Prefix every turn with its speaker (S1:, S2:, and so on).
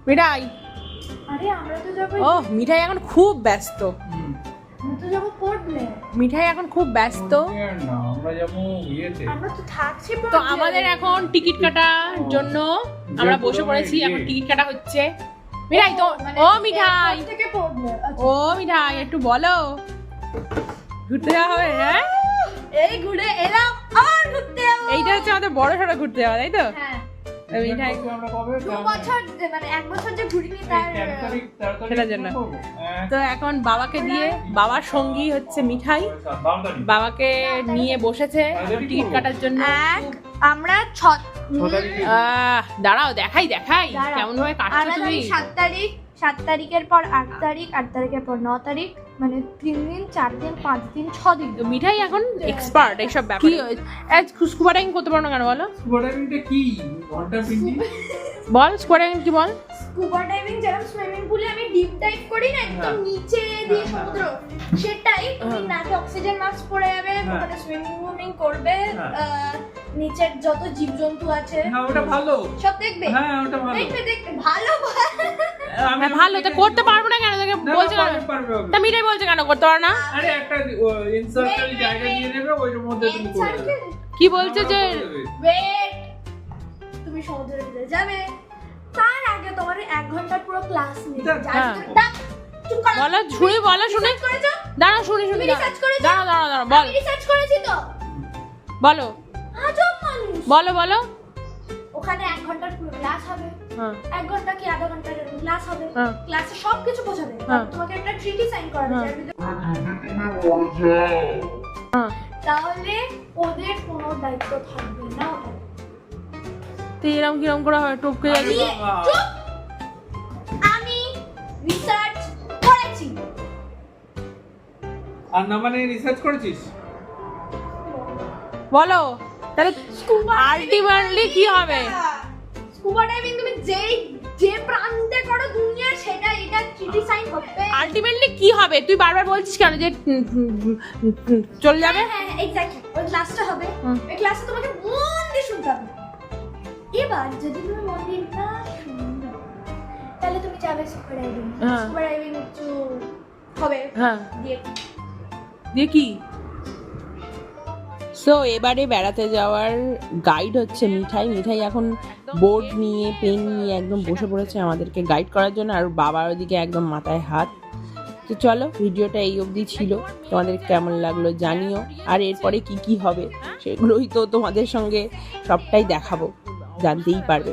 S1: মিঠাই,
S2: আরে আমরা তো যাব।
S1: ও মিঠাই এখন খুব ব্যস্ত।
S2: আমরা তো যাব পড়লে।
S1: মিঠাই এখন খুব ব্যস্ত।
S3: না, আমরা যাবো ইয়েতে।
S2: আমরা তো থাকছি
S1: তো
S2: পড়লে।
S1: আমাদের এখন টিকিট কাটার জন্য আমরা বসে পড়েছি, এখন টিকিট কাটা হচ্ছে। মিঠাই তো,
S2: মানে
S1: ও মিঠাই,
S2: এয়ারপোর্ট থেকে পড়লে।
S1: ও মিঠাই একটু বলো, ঘুরতে যাওয়া হবে? হ্যাঁ,
S2: এই ঘুরে এলাম, আবার ঘুরতে যাব।
S1: এইটা হচ্ছে আমাদের বড় সড়ো ঘুরতে যাওয়া, তাই তো?
S2: হ্যাঁ।
S1: মিঠাই
S3: আমরা কবে
S2: 2 বছর মানে 1 বছর যে ঘুরিনি তার
S1: সেটার জন্য। তো এখন বাবাকে দিয়ে, বাবার সঙ্গী হচ্ছে মিঠাই, বাবাকে নিয়ে বসেছে টিকিট কাটার জন্য।
S2: আমরা
S1: দাঁড়াও দেখাই দেখাই
S2: দাঁড়াও।
S1: কেমন ভাবে কাটছো
S2: আমরা
S1: তুমি।
S2: 7 তারিখ, 7 তারিখের পর 8 তারিখ, 8 তারিখের পর 9 তারিখ, মানে 3 দিন, 4 দিন, 5 দিন, 6 দিন।
S1: তো মিঠাই এখন এক্সপার্ট এইসব ব্যাপারে। স্কুবা ডাইভিং করতে পারো না কেন বলো?
S3: স্কুবা ডাইভিংটা কি? ঘন্টা পিন্ডি?
S1: বল স্কুবা ডাইভিং কি বল?
S2: স্কুবা ডাইভিং যেরকম সুইমিং পুলে আমি ডিপ ডাইভ করি না একদম নিচে দিয়ে সমুদ্র, সেটাই তুমি নাকে অক্সিজেন মাস্ক পরে যাবে, ওখানে সুইমিং করবে, নিচের যত জীবজন্তু আছে
S3: হ্যাঁ, ওটা ভালো।
S2: সব দেখবে।
S3: হ্যাঁ, ওটা ভালো।
S2: দেখবে ভালো।
S1: হ্যাঁ ভালো, তো করতে পারবো না কেন? তোকে বলছে কেন? তা মিঠাই বলছে কেন করতে পারো না?
S3: আরে একটা ইনসার্টাল জায়গা দিয়ে দেবে, ওইটার মধ্যে তুমি করে দেবে।
S1: কি বলছে যে
S2: ওয়েট, তুমি সমুদ্রের ভিতরে যাবে, তার আগে তোমার 1 ঘন্টার পুরো ক্লাস নিবে। চুপ করো।
S1: বলো শুনি, বলো শুনি,
S2: রিসার্চ করেছো?
S1: দাঁড়াও শুনি শুনি,
S2: তুমি research করেছো?
S1: দাঁড়াও দাঁড়াও দাঁড়াও, বল
S2: আমি রিসার্চ করেছি তো।
S1: বলো
S2: আজব মানুষ।
S1: বলো বলো।
S2: ওখানে 1 ঘন্টার পুরো ক্লাস হবে।
S1: হ্যাঁ
S2: 1 ঘন্টা কি আধা ঘন্টার ক্লাস হবে।
S1: হ্যাঁ।
S2: ক্লাসে সবকিছু বোঝাবে।
S1: হ্যাঁ।
S2: তোমাকে একটা ট্রিটি সাইন করাবে।
S1: হ্যাঁ। হ্যাঁ,
S2: তাহলে ওদের কোনো দায়িত্ব থাকবে না ওটা।
S1: তো এরকম কিরম করে হয় টপকে যাবে?
S2: চুপ! আমি রিসার্চ করেছি।
S3: আর না মানে রিসার্চ করেছিস?
S1: বলো তাহলে আলটিমেটলি কি হবে?
S2: স্কুবা ডাইভিং তুমি যে প্রান্তে করো দুনিয়ার, সেটা এটা ট্রিটি সাইন করতে।
S1: আলটিমেটলি কি হবে তুই বারবার বলছিস কেন যে চলে যাবে?
S2: হ্যাঁ এক্স্যাক্টলি, ওই ক্লাসটা হবে।
S1: হুম।
S2: ওই ক্লাসে তোমাকে মন দিয়ে শুনতে হবে। এবার যদি তুমি মন দিয়ে না শুনো, তাহলে তুমি যাবে স্কুবা ডাইভিং।
S1: হ্যাঁ।
S2: স্কুবা ডাইভিং একটু হবে।
S1: হ্যাঁ,
S2: দিয়ে
S1: দেখি। সো এবারে বেড়াতে যাওয়ার গাইড হচ্ছে মিঠাই। মিঠাই এখন বোর্ড নিয়ে পেন নিয়ে একদম বসে পড়েছে আমাদেরকে গাইড করার জন্য, আর বাবার ওদিকে একদম মাথায় হাত। তো চলো, ভিডিওটা এই অবধি ছিল, তোমাদের কেমন লাগলো জানিও, আর এরপরে কি কি হবে সেগুলোই তো তোমাদের সঙ্গে সবটাই দেখাবো, জানতেই পারবে।